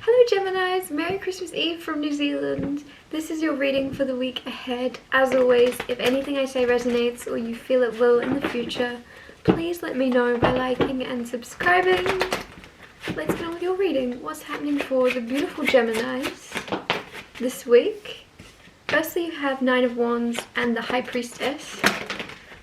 Hello Geminis, Merry Christmas Eve from New Zealand. This is your reading for the week ahead. As always, if anything I say resonates or you feel it will in the future, please let me know by liking and subscribing. Let's get on with your reading. What's happening for the beautiful Geminis this week? Firstly, you have Nine of Wands and the High Priestess.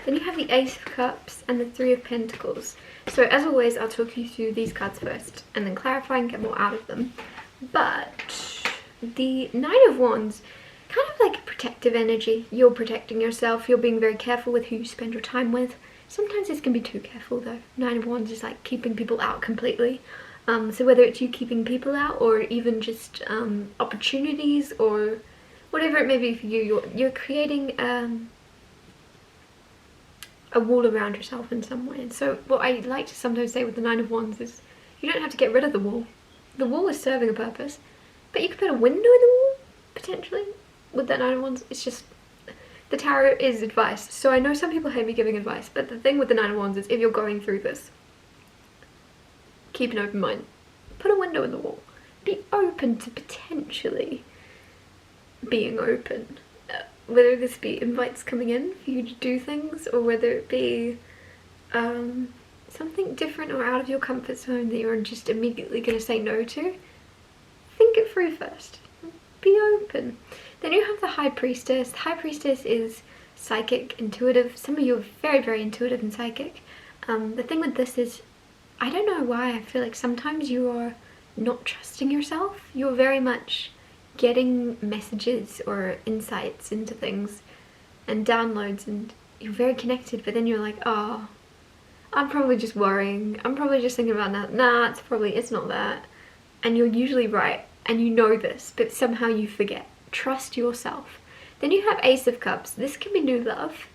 Then you have the Ace of Cups and the Three of Pentacles. So as always, I'll talk you through these cards first and then clarify and get more out of them. But the Nine of Wands, kind of like a protective energy. You're protecting yourself. You're being very careful with who you spend your time with. Sometimes this can be too careful though. Nine of Wands is like keeping people out completely. So whether it's you keeping people out or even just opportunities or whatever it may be for you, you're creating a wall around yourself in some way. And so what I like to sometimes say with the Nine of Wands is you don't have to get rid of the wall. The wall is serving a purpose, but you could put a window in the wall potentially with that Nine of Wands. It's just, the tarot is advice, so I know some people hate me giving advice, but the thing with the Nine of Wands is if you're going through this, keep an open mind. Put a window in the wall. Be open to potentially being open. Whether this be invites coming in for you to do things, or whether it be something different or out of your comfort zone that you're just immediately going to say no to. Think it through first. Be open. Then you have the High Priestess. The High Priestess is psychic, intuitive. Some of you are very, very intuitive and psychic. The thing with this is, I don't know why, I feel like sometimes you are not trusting yourself. You're very much getting messages or insights into things and downloads, and you're very connected, but then you're like, oh, I'm probably just worrying, I'm probably just thinking about that, nah, it's not that. And you're usually right, and you know this, but somehow you forget. Trust yourself. Then you have Ace of Cups. This can be new love,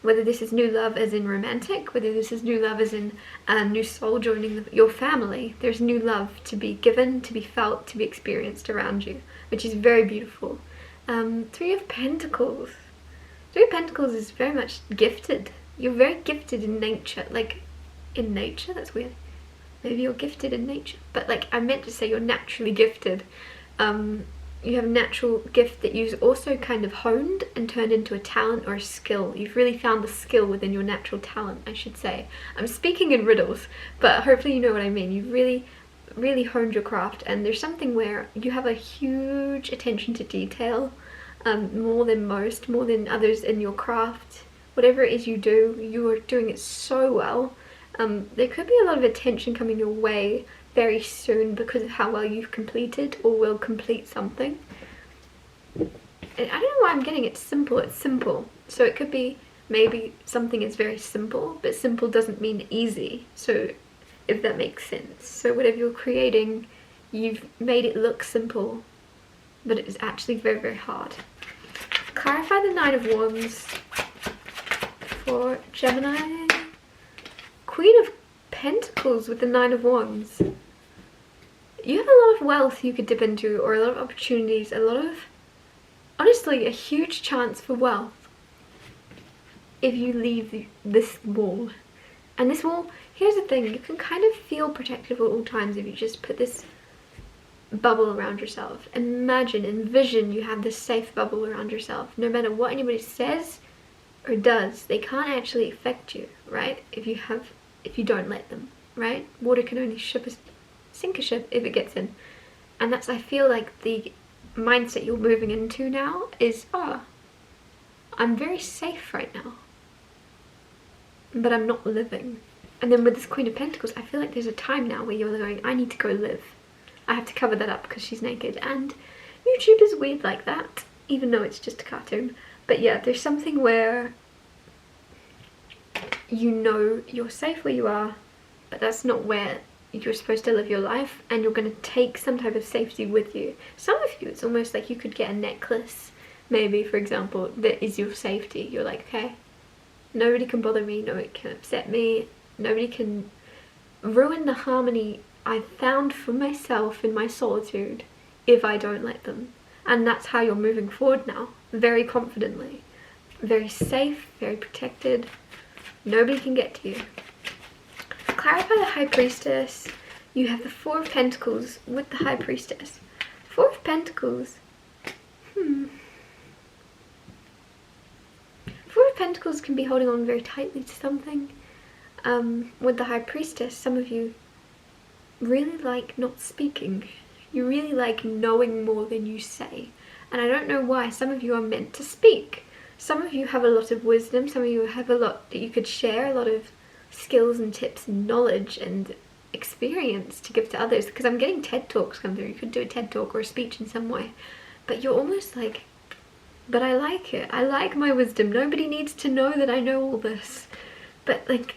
whether this is new love as in romantic, whether this is new love as in a new soul joining your family. There's new love to be given, to be felt, to be experienced around you, which is very beautiful. Three of Pentacles. Three of Pentacles is very much gifted. You're very gifted in nature. Like, in nature? That's weird. Maybe you're gifted in nature. But like, I meant to say you're naturally gifted. You have a natural gift that you've also kind of honed and turned into a talent or a skill. You've really found the skill within your natural talent, I should say. I'm speaking in riddles, but hopefully you know what I mean. You've really honed your craft, and there's something where you have a huge attention to detail, more than most, more than others in your craft. Whatever it is you do, you are doing it so well. There could be a lot of attention coming your way very soon because of how well you've completed or will complete something. And I don't know why I'm getting it simple. It's simple. So it could be maybe something is very simple, but simple doesn't mean easy. So if that makes sense. So whatever you're creating, you've made it look simple, but it is actually very, very hard. Clarify the Nine of Wands for Gemini. Queen of Pentacles with the Nine of Wands. You have a lot of wealth you could dip into, or a lot of opportunities, a lot of, honestly, a huge chance for wealth if you leave this wall. And this wall, here's the thing, you can kind of feel protective at all times if you just put this bubble around yourself. Imagine, envision you have this safe bubble around yourself. No matter what anybody says or does, they can't actually affect you, right? If you don't let them, right? Water can only sink a ship if it gets in. And that's, I feel like, the mindset you're moving into now is, I'm very safe right now, but I'm not living. And then with this Queen of Pentacles, I feel like there's a time now where you're going, I need to go live. I have to cover that up because she's naked, and YouTube is weird like that, even though it's just a cartoon. But yeah, there's something where you know you're safe where you are, but that's not where you're supposed to live your life, and you're going to take some type of safety with you. Some of you, it's almost like you could get a necklace, maybe, for example, that is your safety. You're like, okay, nobody can bother me, nobody can upset me, nobody can ruin the harmony I found for myself in my solitude if I don't let them. And that's how you're moving forward now, very confidently, very safe, very protected. Nobody can get to you. Clarify the High Priestess. you have the Four of Pentacles with the High Priestess. Four of Pentacles. Four of Pentacles can be holding on very tightly to something. With the High Priestess, some of you really like not speaking. You really like knowing more than you say. And I don't know why. Some of you are meant to speak. Some of you have a lot of wisdom. Some of you have a lot that you could share, a lot of skills and tips and knowledge and experience to give to others. Because I'm getting TED Talks come through. You could do a TED Talk or a speech in some way. But you're almost like, but I like it. I like my wisdom. Nobody needs to know that I know all this. But like,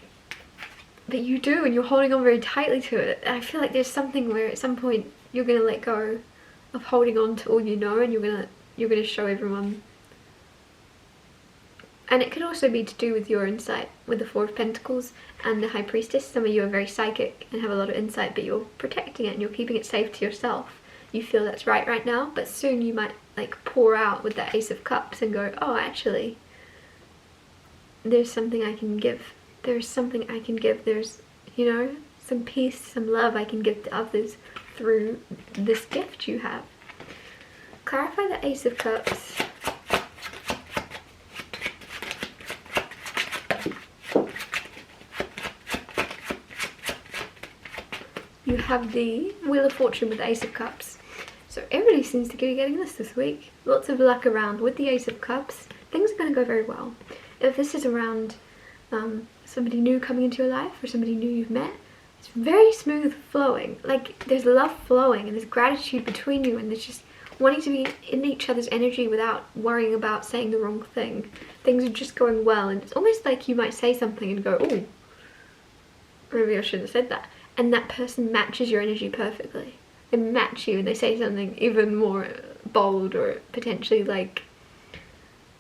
but you do, and you're holding on very tightly to it. And I feel like there's something where at some point you're going to let go of holding on to all you know, and you're going to show everyone. And it could also be to do with your insight with the Four of Pentacles and the High Priestess. Some of you are very psychic and have a lot of insight, but you're protecting it and you're keeping it safe to yourself. You feel that's right now, but soon you might like pour out with that Ace of Cups and go, oh, actually, there's something I can give. There's something I can give. There's, you know, some peace, some love I can give to others through this gift you have. Clarify the Ace of Cups. You have the Wheel of Fortune with the Ace of Cups. So everybody seems to be getting this week. Lots of luck around with the Ace of Cups. Things are going to go very well. If this is around somebody new coming into your life or somebody new you've met, it's very smooth flowing. Like there's love flowing and there's gratitude between you, and there's just wanting to be in each other's energy without worrying about saying the wrong thing. Things are just going well, and it's almost like you might say something and go, oh, maybe I shouldn't have said that. And that person matches your energy perfectly. They match you and they say something even more bold or potentially like,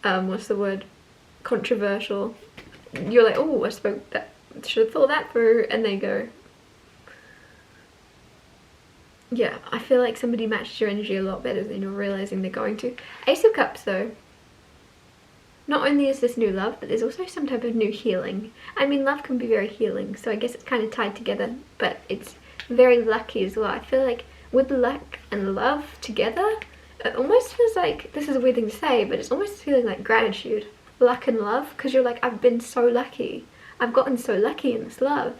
what's the word? Controversial. You're like, oh, I spoke that, should have thought that through, and they go, yeah, I feel like somebody matches your energy a lot better than you're realizing they're going to. Ace of Cups though, not only is this new love, but there's also some type of new healing. I mean, love can be very healing, so I guess it's kind of tied together, but it's very lucky as well. I feel like with luck and love together, it almost feels like, this is a weird thing to say, but it's almost feeling like gratitude. Luck and love, because you're like, I've been so lucky. I've gotten so lucky in this love.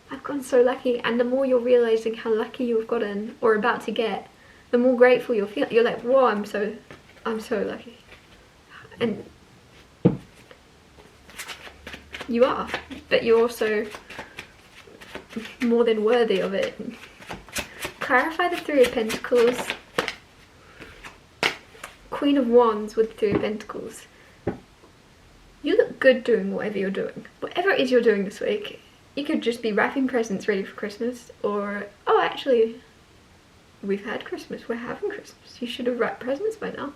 I've gotten so lucky, and the more you're realizing how lucky you've gotten or about to get, the more grateful you'll feel. You're like, whoa, I'm so lucky. And you are, but you're also more than worthy of it. Clarify the Three of Pentacles. Queen of Wands with the Three of Pentacles. You look good doing whatever you're doing. Whatever it is you're doing this week. You could just be wrapping presents ready for Christmas, or, oh, actually, we've had Christmas, we're having Christmas. You should have wrapped presents by now.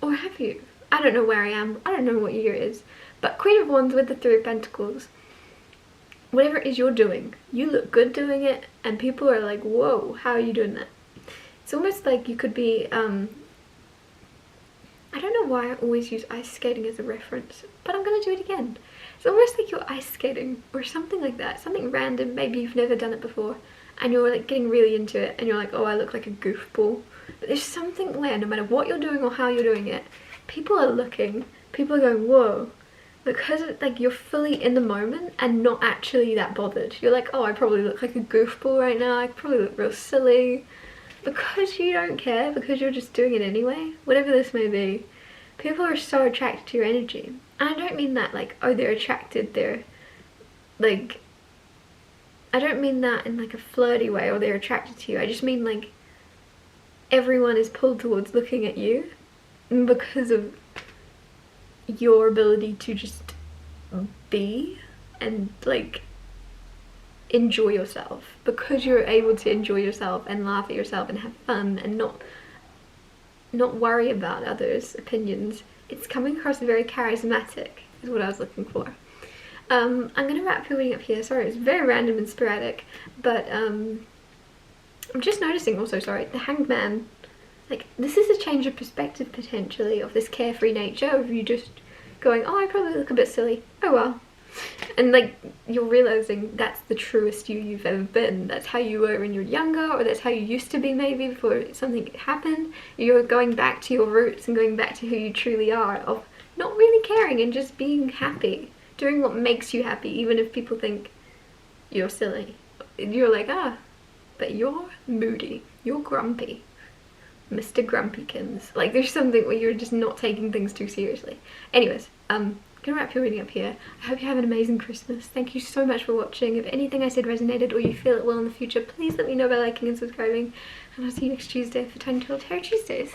Or have you? I don't know where I am. I don't know what year it is. But Queen of Wands with the Three of Pentacles. Whatever it is you're doing, you look good doing it, and people are like, whoa, how are you doing that? It's almost like you could be, I don't know why I always use ice skating as a reference, but I'm going to do it again. It's almost like you're ice skating or something like that. Something random, maybe you've never done it before, and you're like getting really into it, and you're like, oh, I look like a goofball. But there's something where no matter what you're doing or how you're doing it, people are looking, people are going, whoa. Because like you're fully in the moment and not actually that bothered. You're like, oh, I probably look like a goofball right now. I probably look real silly. Because you don't care, because you're just doing it anyway, whatever this may be, people are so attracted to your energy. And I don't mean that like, oh, they're attracted, they're like, I don't mean that in like a flirty way or they're attracted to you. I just mean like everyone is pulled towards looking at you because of your ability to just be and like enjoy yourself, because you're able to enjoy yourself and laugh at yourself and have fun and not worry about others' opinions. It's coming across very charismatic is what I was looking for. I'm gonna wrap your reading up here. Sorry, it's very random and sporadic, but I'm just noticing also, sorry, the Hanged Man. Like, this is a change of perspective potentially of this carefree nature of you just going, oh, I probably look a bit silly. Oh well. And like, you're realizing that's the truest you've ever been. That's how you were when you were younger, or that's how you used to be maybe before something happened. You're going back to your roots and going back to who you truly are, of not really caring and just being happy, doing what makes you happy, even if people think you're silly. You're like, ah, but you're moody, you're grumpy, Mr. Grumpykins. Like, there's something where you're just not taking things too seriously. Anyways, gonna wrap your reading up here. I hope you have an amazing Christmas. Thank you so much for watching. If anything I said resonated or you feel it will in the future, please let me know by liking and subscribing. And I'll see you next Tuesday for Tiny Little Tarot Tuesdays.